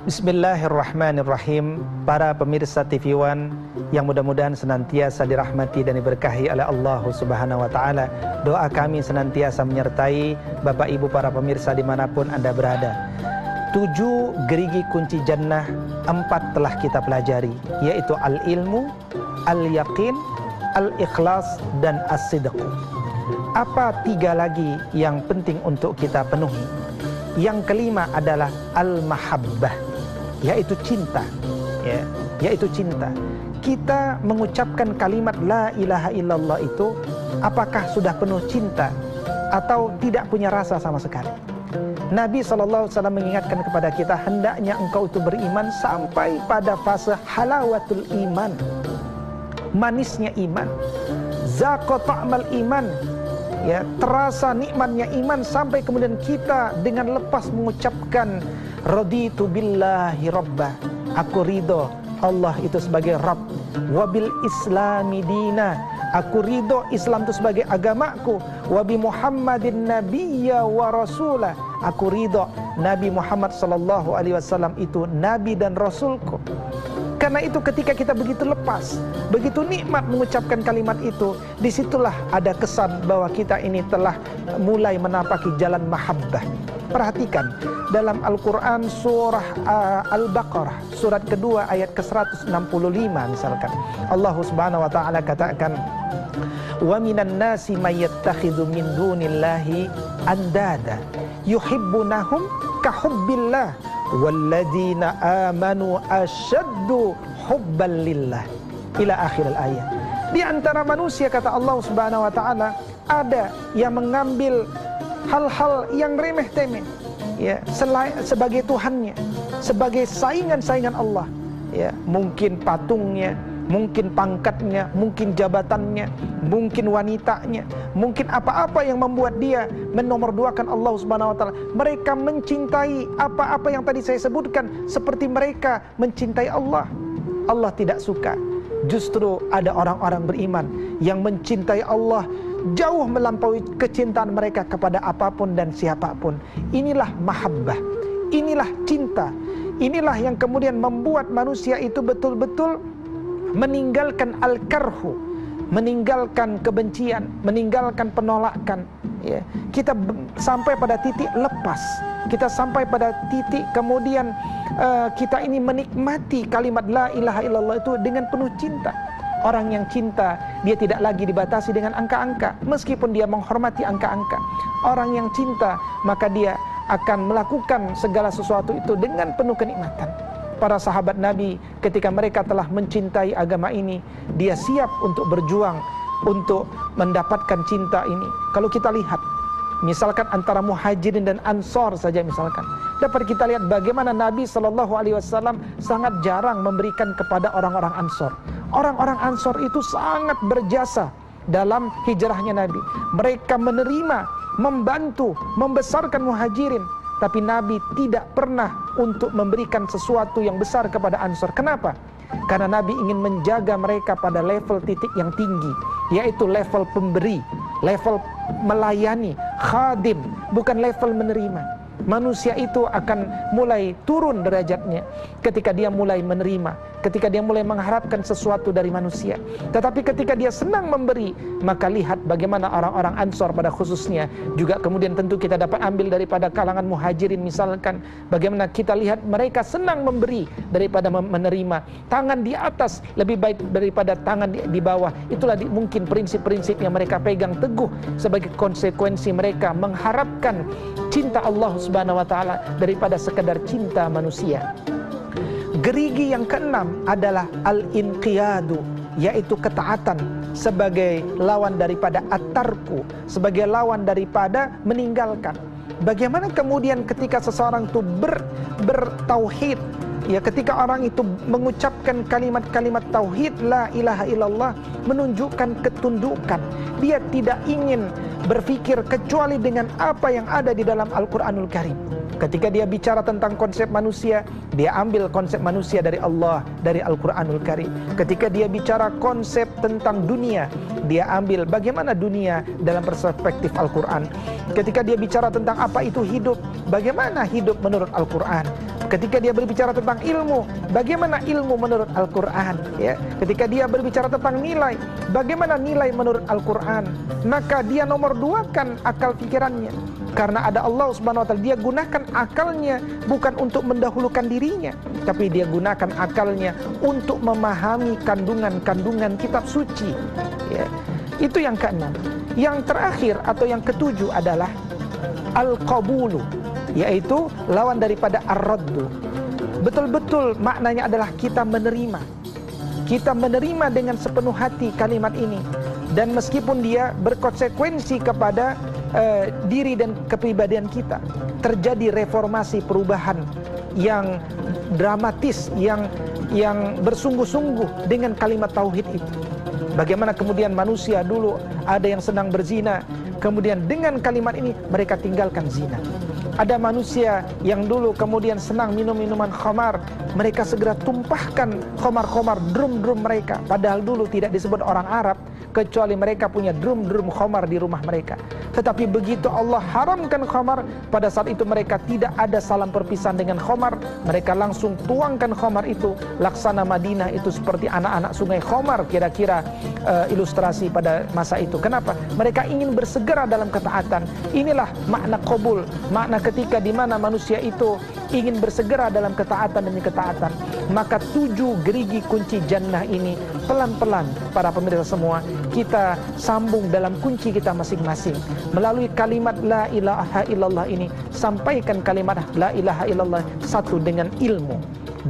Bismillahirrahmanirrahim. Para pemirsa TV One yang mudah-mudahan senantiasa dirahmati dan diberkahi oleh Allah Subhanahu wa Ta'ala. Doa kami senantiasa menyertai Bapak Ibu para pemirsa dimanapun Anda berada. 7 gerigi kunci jannah, 4 telah kita pelajari, yaitu al-ilmu, al-yaqin, al-ikhlas, dan as-sidq. Apa 3 lagi yang penting untuk kita penuhi? Yang kelima adalah al-mahabbah, yaitu cinta, ya, yaitu cinta. Kita mengucapkan kalimat la ilaha illallah itu apakah sudah penuh cinta atau tidak punya rasa sama sekali? Nabi SAW mengingatkan kepada kita, hendaknya engkau itu beriman sampai pada fase halawatul iman, manisnya iman, zaqa ta'mal iman, ya, terasa nikmatnya iman, sampai kemudian kita dengan lepas mengucapkan raditu billahi rabba, aku ridho Allah itu sebagai Rabb, wabil islami dina, aku ridho Islam itu sebagai agamaku, wabi Muhammadin nabiyya wa rasulah, aku ridho Nabi Muhammad sallallahu alaihi wasallam itu nabi dan rasulku. Karena itu ketika kita begitu lepas, begitu nikmat mengucapkan kalimat itu, disitulah ada kesan bahwa kita ini telah mulai menapaki jalan mahabbah. Perhatikan dalam Al-Quran surah Al-Baqarah, surat kedua ayat ke-165 misalkan, Allah Subhanahu wa Ta'ala katakan, wa minan nasi may yattakhidhu min dunillahi andada yuhibbunahum kahubbillah walladzina amanu asyaddu hubban lillah, ila akhir ayat. Di antara manusia, kata Allah Subhanahu wa Ta'ala, ada yang mengambil hal-hal yang remeh-temeh, ya, sebagai Tuhannya, sebagai saingan-saingan Allah, ya, mungkin patungnya, mungkin pangkatnya, mungkin jabatannya, mungkin wanitanya, mungkin apa-apa yang membuat dia menomorduakan Allah Subhanahu wa Ta'ala. Mereka mencintai apa-apa yang tadi saya sebutkan seperti mereka mencintai Allah. Allah tidak suka. Justru ada orang-orang beriman yang mencintai Allah jauh melampaui kecintaan mereka kepada apapun dan siapapun. Inilah mahabbah, inilah cinta. Inilah yang kemudian membuat manusia itu betul-betul meninggalkan al-karhu, meninggalkan kebencian, meninggalkan penolakan, ya. Kita sampai pada titik lepas, kita sampai pada titik kemudian kita ini menikmati kalimat la ilaha illallah itu dengan penuh cinta. Orang yang cinta, dia tidak lagi dibatasi dengan angka-angka, meskipun dia menghormati angka-angka. Orang yang cinta, maka dia akan melakukan segala sesuatu itu dengan penuh kenikmatan. Para sahabat Nabi ketika mereka telah mencintai agama ini, dia siap untuk berjuang untuk mendapatkan cinta ini. Kalau kita lihat misalkan antara Muhajirin dan Ansor saja misalkan, dapat kita lihat bagaimana Nabi SAW sangat jarang memberikan kepada orang-orang Ansor. Orang-orang Ansor itu sangat berjasa dalam hijrahnya Nabi. Mereka menerima, membantu, membesarkan Muhajirin. Tapi Nabi tidak pernah untuk memberikan sesuatu yang besar kepada Ansor. Kenapa? Karena Nabi ingin menjaga mereka pada level titik yang tinggi, yaitu level pemberi, level melayani, khadim, bukan level menerima. Manusia itu akan mulai turun derajatnya ketika dia mulai menerima, ketika dia mulai mengharapkan sesuatu dari manusia. Tetapi ketika dia senang memberi, maka lihat bagaimana orang-orang Ansor pada khususnya, juga kemudian tentu kita dapat ambil daripada kalangan Muhajirin misalkan, bagaimana kita lihat mereka senang memberi daripada menerima. Tangan di atas lebih baik daripada tangan di bawah. Itulah mungkin prinsip-prinsip yang mereka pegang teguh sebagai konsekuensi mereka mengharapkan cinta Allah Subhanahu wa Ta'ala daripada sekedar cinta manusia. Gerigi yang keenam adalah al-inqiyadu, yaitu ketaatan sebagai lawan daripada at-tarku, sebagai lawan daripada meninggalkan. Bagaimana kemudian ketika seseorang itu bertauhid, ya, ketika orang itu mengucapkan kalimat-kalimat tauhid la ilaha illallah, menunjukkan ketundukan. Dia tidak ingin berpikir kecuali dengan apa yang ada di dalam Al-Quranul Karim. Ketika dia bicara tentang konsep manusia, dia ambil konsep manusia dari Allah, dari Al-Quranul Karim. Ketika dia bicara konsep tentang dunia, dia ambil bagaimana dunia dalam perspektif Al-Quran. Ketika dia bicara tentang apa itu hidup, bagaimana hidup menurut Al-Quran. Ketika dia berbicara tentang ilmu, bagaimana ilmu menurut Al-Quran, ya. Ketika dia berbicara tentang nilai, bagaimana nilai menurut Al-Quran, maka dia nomor duakan akal pikirannya. Karena ada Allah Subhanahu wa ta'ala, dia gunakan akalnya bukan untuk mendahulukan dirinya, tapi dia gunakan akalnya untuk memahami kandungan-kandungan kitab suci, ya. Itu yang keenam. Yang terakhir atau yang ketujuh adalah al-qabulu, yaitu lawan daripada ar-raddu. Betul-betul maknanya adalah kita menerima. Kita menerima dengan sepenuh hati kalimat ini. Dan meskipun dia berkonsekuensi kepada diri dan kepribadian kita, terjadi reformasi, perubahan yang dramatis, yang bersungguh-sungguh dengan kalimat tauhid itu. Bagaimana kemudian manusia dulu ada yang senang berzina, kemudian dengan kalimat ini mereka tinggalkan zina. Ada manusia yang dulu kemudian senang minum minuman khamar, mereka segera tumpahkan khamar-khamar, drum-drum mereka. Padahal dulu tidak disebut orang Arab, kecuali mereka punya drum-drum khamar di rumah mereka. Tetapi begitu Allah haramkan khamar, pada saat itu mereka tidak ada salam perpisahan dengan khamar. Mereka langsung tuangkan khamar itu. Laksana Madinah itu seperti anak-anak sungai khamar, kira-kira ilustrasi pada masa itu. Kenapa? Mereka ingin bersegera dalam ketaatan. Inilah makna qabul, makna ketika di mana manusia itu ingin bersegera dalam ketaatan demi ketaatan. Maka 7 gerigi kunci jannah ini pelan-pelan para pemirsa semua kita sambung dalam kunci kita masing-masing. Melalui kalimat la ilaha illallah ini, sampaikan kalimat la ilaha illallah. 1 dengan ilmu,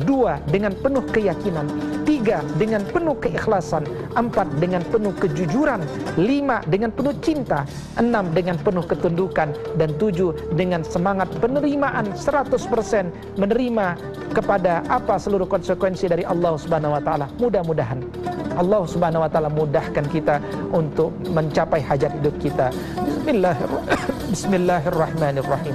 2 dengan penuh keyakinan, 3 dengan penuh keikhlasan, 4 dengan penuh kejujuran, 5 dengan penuh cinta, 6 dengan penuh ketundukan, dan 7 dengan semangat penerimaan 100%, menerima kepada apa seluruh konsekuensi dari Allah Subhanahu wa ta'ala. Mudah-mudahan Allah Subhanahu wa ta'ala mudahkan kita untuk mencapai hajat hidup kita. Bismillahirrahmanirrahim.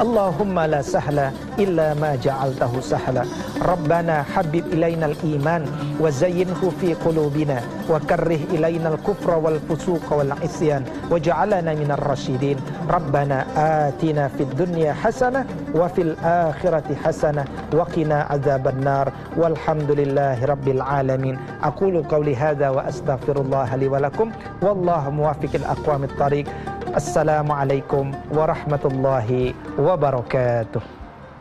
Allahumma la sahla illa ma ja'altahu sahla. Rabbana habib ilainal iman wa zayyinhu fi qulubina wa karrih ilainal kufra wal fusuqa wal isyan waj'alna minar rasyidin. Rabbana atina fid dunya hasanah wa fil akhirati hasanah wa qina adzabannar. Walhamdulillahi rabbil alamin. Aqulu qawli hadza wa astaghfirullah li wa lakum wallahu muwaffiqil aqwamit thariq. Assalamualaikum warahmatullahi wabarakatuh.